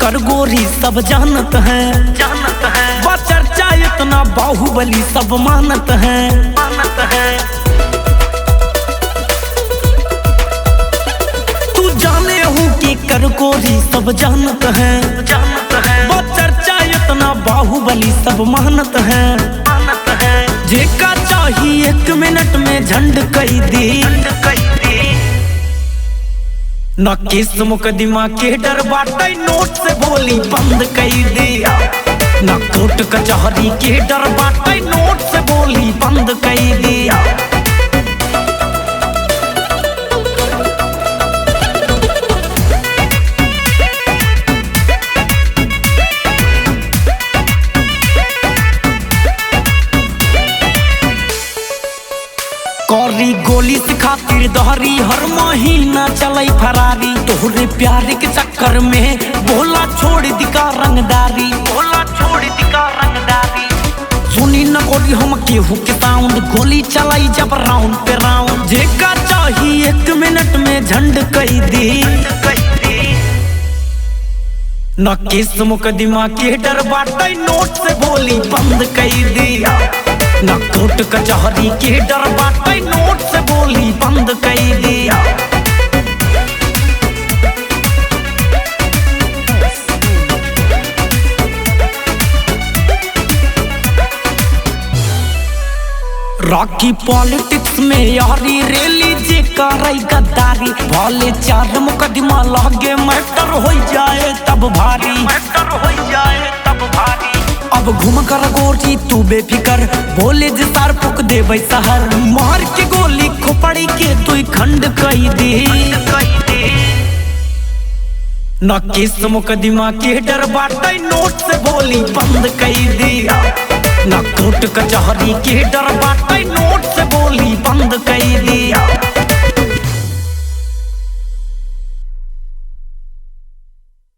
कर गोरी सब जानत है चर्चा इतना बाहुबली सब मानत है तू जाने हूँ कि कर गोरी सब जानत है चर्चा इतना बाहुबली सब मानत है जेका चाहिए 1 मिनट में झंड कई दी न केस मुकदमा के डर बाटे नोट से बोली बंद कई दिया न कोर्ट कचहरी के डर बाटे नोट से बोली बंद कई दिया कौरी गोली से खातिर दहरी हर महीना चलाई फरारी तोहरे प्यार के चक्कर में बोला छोड़ दिका रंगदारी सुनी न गोली हम केहू के साउंड गोली चलाई जब राउंड पे राउंड जेका चाहिए 1 मिनट में झंड कई दी न केस मुकदमा के डर बाटे नोट से बोली बंद कई दिया न कोर्ट कचहरी के डर बाटे नोट से बोली बंद कई दिया रॉकी पॉलिटिक्स में यारी रेली जे कराई गद्दारी भले 4 मुकदमा लागे मैटर हो जाए तब भारी अब घूम कर गोरी तू बेफिकर बोले जे सार फूक देबै शहर मार के गोली खोपड़ी के तू खंड कई दी न केस मुकदमा के डर बाटे नोट से बोली बंद कई दिया न कोर्ट कचहरी के डर बाटे नोट से बोली बंद कई दिया।